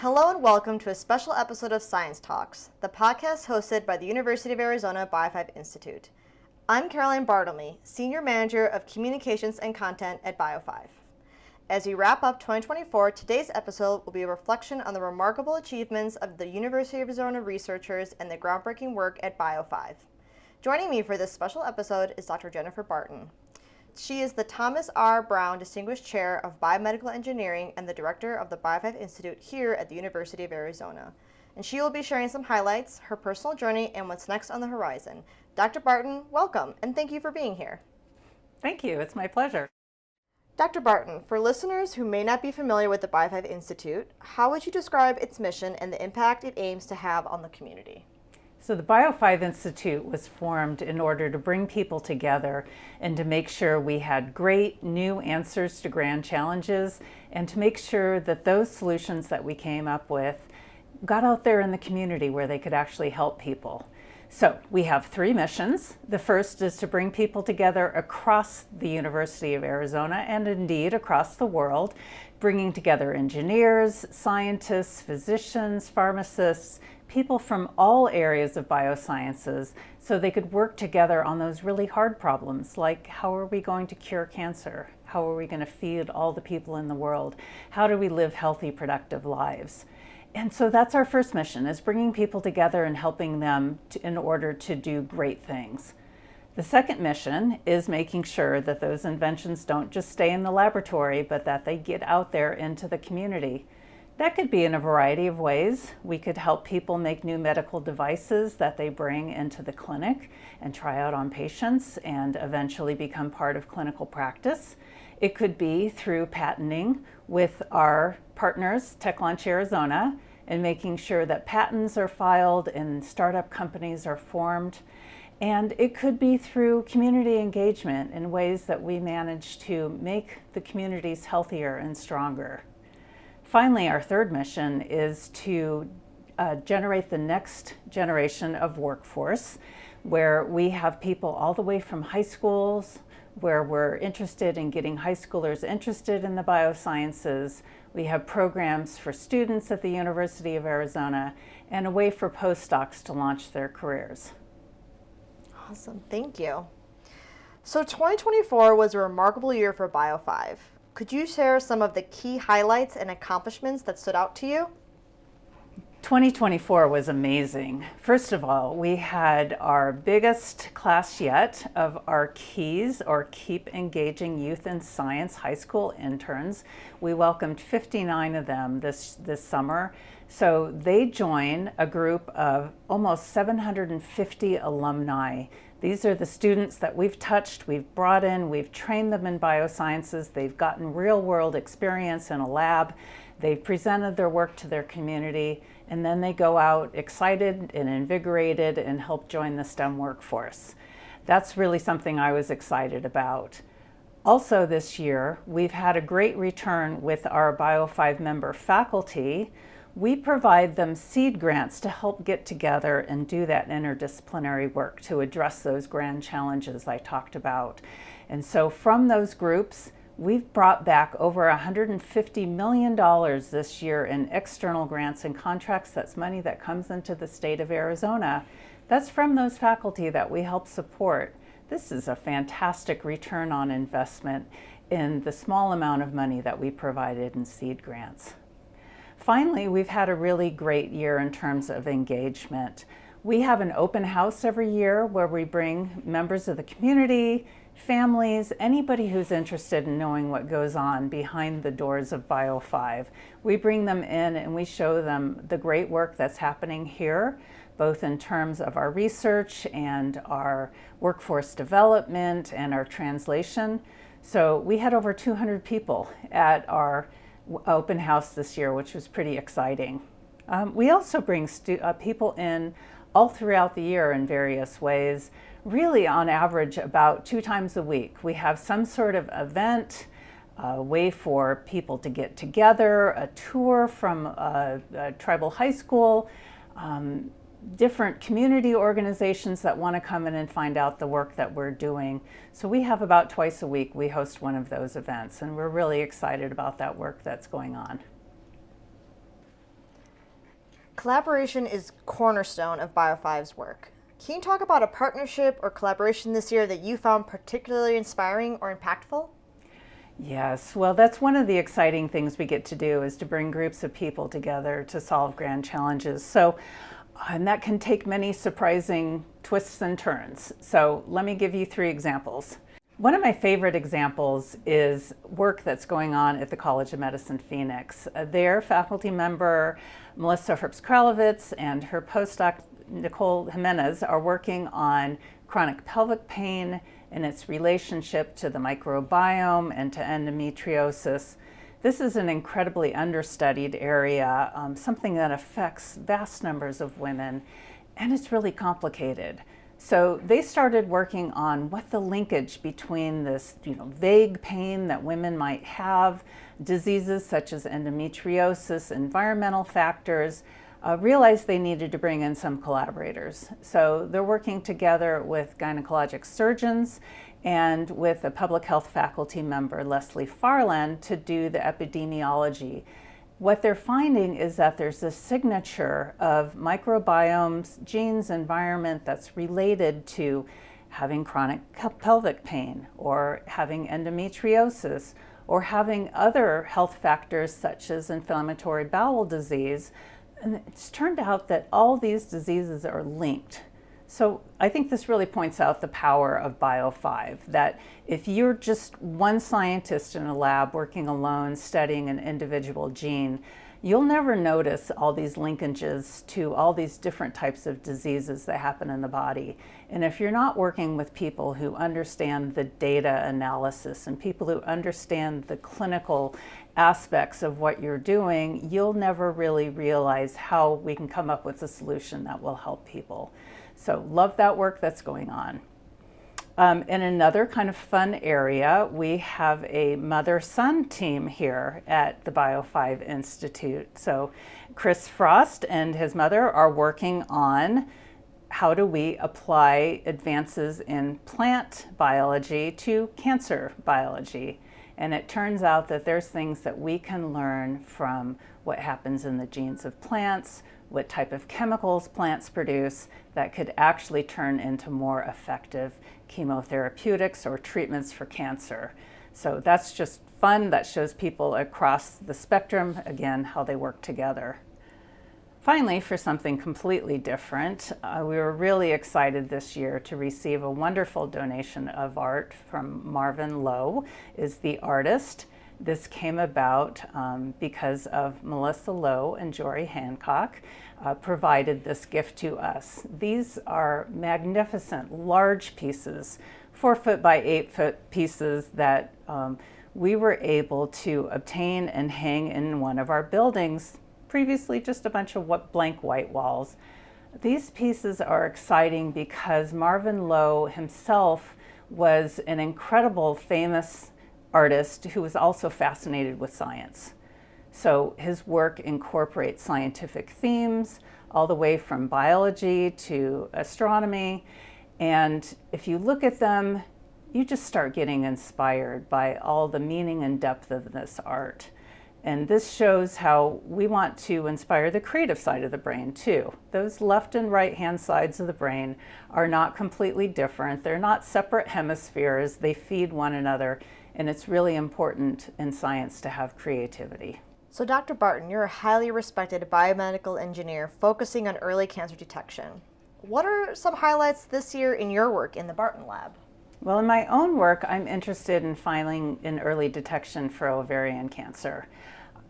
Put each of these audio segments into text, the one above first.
Hello and welcome to a special episode of Science Talks, the podcast hosted by the University of Arizona BIO5 Institute. I'm Caroline Bartelme, Senior Manager of Communications and Content at BIO5. As we wrap up 2024, today's episode will be a reflection on the remarkable achievements of the University of Arizona researchers and the groundbreaking work at BIO5. Joining me for this special episode is Dr. Jennifer Barton. She is the Thomas R. Brown Distinguished Chair of Biomedical Engineering and the Director of the BIO5 Institute here at the University of Arizona. And she will be sharing some highlights, her personal journey, and what's next on the horizon. Dr. Barton, welcome, and thank you for being here. Thank you. It's my pleasure. Dr. Barton, for listeners who may not be familiar with the BIO5 Institute, how would you describe its mission and the impact it aims to have on the community? So the BIO5 Institute was formed in order to bring people together and to make sure we had great new answers to grand challenges and to make sure that those solutions that we came up with got out there in the community where they could actually help people. So we have three missions. The first is to bring people together across the University of Arizona and indeed across the world, bringing together engineers, scientists, physicians, pharmacists, people from all areas of biosciences so they could work together on those really hard problems like how are we going to cure cancer? How are we going to feed all the people in the world? How do we live healthy, productive lives? And so that's our first mission, is bringing people together and helping them in order to do great things. The second mission is making sure that those inventions don't just stay in the laboratory, but that they get out there into the community. That could be in a variety of ways. We could help people make new medical devices that they bring into the clinic and try out on patients and eventually become part of clinical practice. It could be through patenting with our partners, TechLaunch Arizona, and making sure that patents are filed and startup companies are formed. And it could be through community engagement in ways that we manage to make the communities healthier and stronger. Finally, our third mission is to generate the next generation of workforce, where we have people all the way from high schools, where we're interested in getting high schoolers interested in the biosciences. We have programs for students at the University of Arizona and a way for postdocs to launch their careers. Awesome, thank you. So 2024 was a remarkable year for BIO5. Could you share some of the key highlights and accomplishments that stood out to you? 2024 was amazing. First of all, we had our biggest class yet of our KEYS, or Keep Engaging Youth in Science high school interns. We welcomed 59 of them this summer. So they join a group of almost 750 alumni. These are the students that we've touched, we've brought in, we've trained them in biosciences, they've gotten real-world experience in a lab, they've presented their work to their community, and then they go out excited and invigorated and help join the STEM workforce. That's really something I was excited about. Also this year, we've had a great return with our BIO5 member faculty. We provide them seed grants to help get together and do that interdisciplinary work to address those grand challenges I talked about. And so from those groups, we've brought back over $150 million this year in external grants and contracts. That's money that comes into the state of Arizona. That's from those faculty that we help support. This is a fantastic return on investment in the small amount of money that we provided in seed grants. Finally, we've had a really great year in terms of engagement. We have an open house every year where we bring members of the community, families, anybody who's interested in knowing what goes on behind the doors of BIO5. We bring them in and we show them the great work that's happening here, both in terms of our research and our workforce development and our translation. So we had over 200 people at our open house this year, which was pretty exciting. We also bring people in all throughout the year in various ways, really on average about 2 times a week. We have some sort of event, a way for people to get together, a tour from a tribal high school, different community organizations that want to come in and find out the work that we're doing. So we have about twice a week, we host one of those events, and we're really excited about that work that's going on. Collaboration is cornerstone of BIO5's work. Can you talk about a partnership or collaboration this year that you found particularly inspiring or impactful? Yes, well, that's one of the exciting things we get to do is to bring groups of people together to solve grand challenges. And that can take many surprising twists and turns. So let me give you 3 examples. One of my favorite examples is work that's going on at the College of Medicine Phoenix. Their faculty member, Melissa Herbst-Kralowitz, and her postdoc, Nicole Jimenez, are working on chronic pelvic pain and its relationship to the microbiome and to endometriosis. This is an incredibly understudied area, something that affects vast numbers of women, and it's really complicated. So they started working on what the linkage between this vague pain that women might have, diseases such as endometriosis, environmental factors, realized they needed to bring in some collaborators. So they're working together with gynecologic surgeons and with a public health faculty member, Leslie Farland, to do the epidemiology. What they're finding is that there's a signature of microbiomes, genes, environment that's related to having chronic pelvic pain or having endometriosis or having other health factors such as inflammatory bowel disease. And it's turned out that all these diseases are linked. So I think this really points out the power of BIO5, that if you're just one scientist in a lab working alone studying an individual gene, you'll never notice all these linkages to all these different types of diseases that happen in the body. And if you're not working with people who understand the data analysis and people who understand the clinical aspects of what you're doing, you'll never really realize how we can come up with a solution that will help people. So love that work that's going on. In another kind of fun area, we have a mother-son team here at the BIO5 Institute. So Chris Frost and his mother are working on how do we apply advances in plant biology to cancer biology. And it turns out that there's things that we can learn from what happens in the genes of plants, what type of chemicals plants produce that could actually turn into more effective chemotherapeutics or treatments for cancer. So that's just fun. That shows people across the spectrum, again, how they work together. Finally, for something completely different, we were really excited this year to receive a wonderful donation of art from Marvin Lowe, is the artist. This came about because of Melissa Lowe and Jory Hancock provided this gift to us. These are magnificent, large pieces, 4-foot by 8-foot pieces that we were able to obtain and hang in one of our buildings, previously just a bunch of blank white walls. These pieces are exciting because Marvin Lowe himself was an incredible, famous artist who was also fascinated with science. So his work incorporates scientific themes all the way from biology to astronomy. And if you look at them, you just start getting inspired by all the meaning and depth of this art. And this shows how we want to inspire the creative side of the brain too. Those left and right hand sides of the brain are not completely different. They're not separate hemispheres. They feed one another. And it's really important in science to have creativity. So Dr. Barton, you're a highly respected biomedical engineer focusing on early cancer detection. What are some highlights this year in your work in the Barton Lab? Well, in my own work, I'm interested in finding an early detection for ovarian cancer.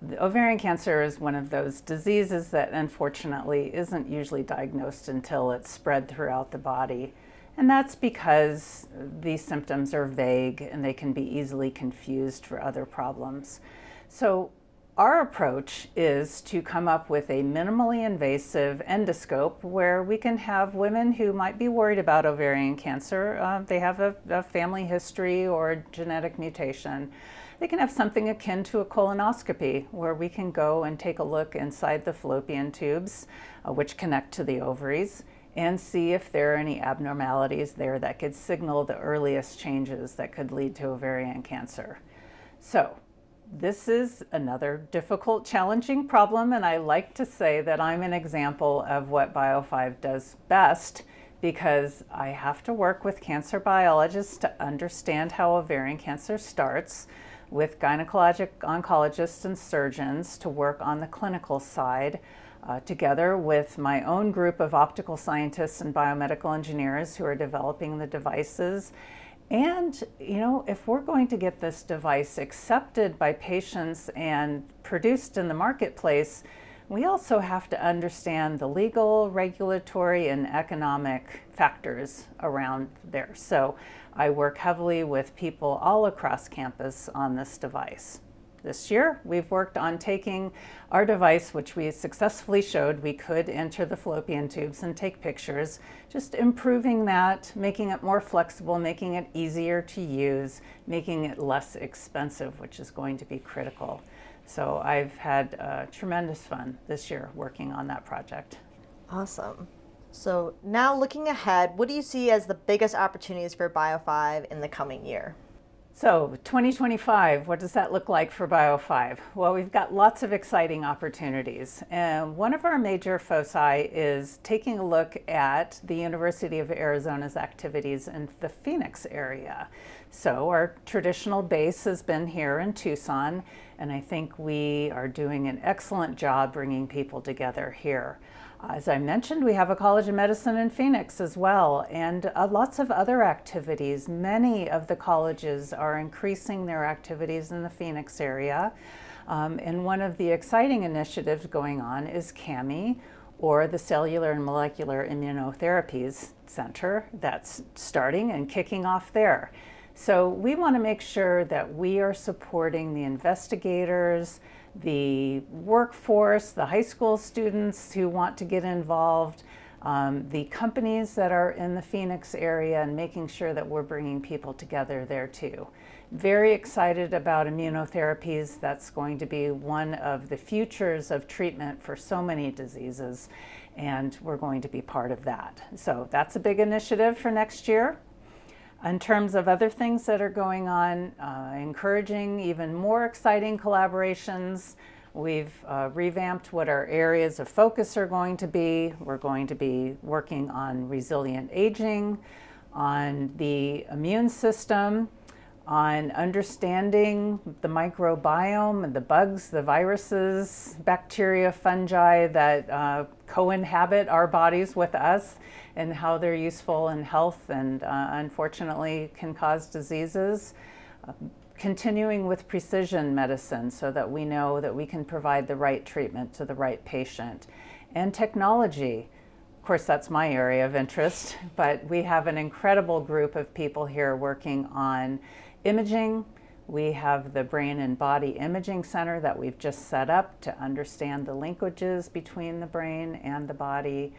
The ovarian cancer is one of those diseases that unfortunately isn't usually diagnosed until it's spread throughout the body. And that's because these symptoms are vague and they can be easily confused for other problems. So our approach is to come up with a minimally invasive endoscope where we can have women who might be worried about ovarian cancer. They have a family history or a genetic mutation. They can have something akin to a colonoscopy where we can go and take a look inside the fallopian tubes, which connect to the ovaries, and see if there are any abnormalities there that could signal the earliest changes that could lead to ovarian cancer. So this is another difficult, challenging problem, and I like to say that I'm an example of what BIO5 does best, because I have to work with cancer biologists to understand how ovarian cancer starts, with gynecologic oncologists and surgeons to work on the clinical side, together with my own group of optical scientists and biomedical engineers who are developing the devices. And, if we're going to get this device accepted by patients and produced in the marketplace, we also have to understand the legal, regulatory, and economic factors around there. So I work heavily with people all across campus on this device. This year, we've worked on taking our device, which we successfully showed we could enter the fallopian tubes and take pictures, just improving that, making it more flexible, making it easier to use, making it less expensive, which is going to be critical. So I've had tremendous fun this year working on that project. Awesome. So now looking ahead, what do you see as the biggest opportunities for BIO5 in the coming year? So 2025, what does that look like for BIO5? Well, we've got lots of exciting opportunities. And one of our major foci is taking a look at the University of Arizona's activities in the Phoenix area. So our traditional base has been here in Tucson, and I think we are doing an excellent job bringing people together here. As I mentioned, we have a College of Medicine in Phoenix as well, and lots of other activities. Many of the colleges are increasing their activities in the Phoenix area. And one of the exciting initiatives going on is CAMI, or the Cellular and Molecular Immunotherapies Center, that's starting and kicking off there. So we want to make sure that we are supporting the investigators, the workforce, the high school students who want to get involved, the companies that are in the Phoenix area, and making sure that we're bringing people together there too. Very excited about immunotherapies. That's going to be one of the futures of treatment for so many diseases, and we're going to be part of that. So that's a big initiative for next year. In terms of other things that are going on, encouraging even more exciting collaborations. We've revamped what our areas of focus are going to be. We're going to be working on resilient aging, on the immune system, on understanding the microbiome, the bugs, the viruses, bacteria, fungi that co-inhabit our bodies with us, and how they're useful in health and unfortunately can cause diseases. Continuing with precision medicine so that we know that we can provide the right treatment to the right patient. And technology. Of course, that's my area of interest, but we have an incredible group of people here working on imaging. We have the Brain and Body Imaging Center that we've just set up to understand the linkages between the brain and the body.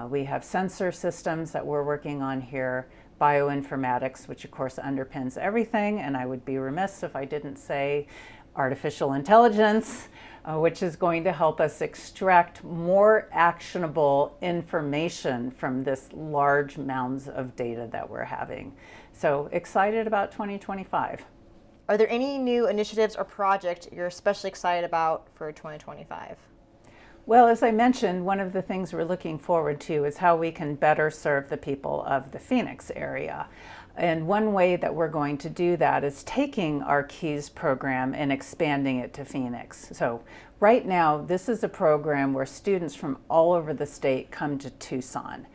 We have sensor systems that we're working on here, bioinformatics, which of course underpins everything, and I would be remiss if I didn't say artificial intelligence, which is going to help us extract more actionable information from this large mounds of data that we're having. So excited about 2025. Are there any new initiatives or projects you're especially excited about for 2025? Well, as I mentioned, one of the things we're looking forward to is how we can better serve the people of the Phoenix area. And one way that we're going to do that is taking our KEYS program and expanding it to Phoenix. So right now, this is a program where students from all over the state come to Tucson.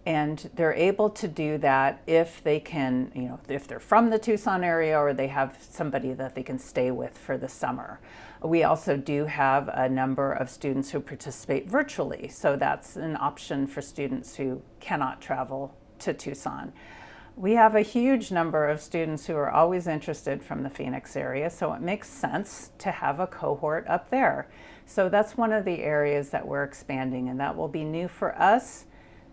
And they're able to do that if they can, if they're from the Tucson area or they have somebody that they can stay with for the summer. We also do have a number of students who participate virtually. So that's an option for students who cannot travel to Tucson. We have a huge number of students who are always interested from the Phoenix area, so it makes sense to have a cohort up there. So that's one of the areas that we're expanding, and that will be new for us.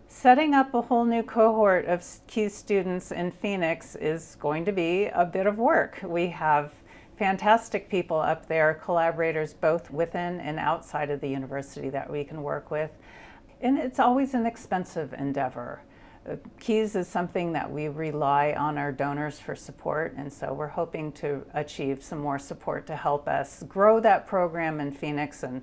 Setting up a whole new cohort of KEYS students in Phoenix is going to be a bit of work. We have fantastic people up there, collaborators both within and outside of the university that we can work with. And it's always an expensive endeavor. Keys is something that we rely on our donors for support, and so we're hoping to achieve some more support to help us grow that program in Phoenix and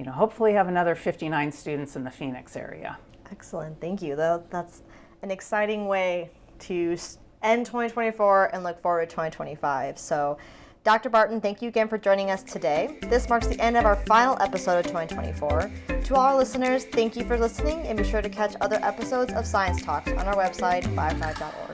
hopefully have another 59 students in the Phoenix area. Excellent, thank you. That's an exciting way to end 2024 and look forward to 2025. So Dr. Barton, thank you again for joining us today. This marks the end of our final episode of 2024. To all our listeners, thank you for listening, and be sure to catch other episodes of Science Talks on our website, bio5.org.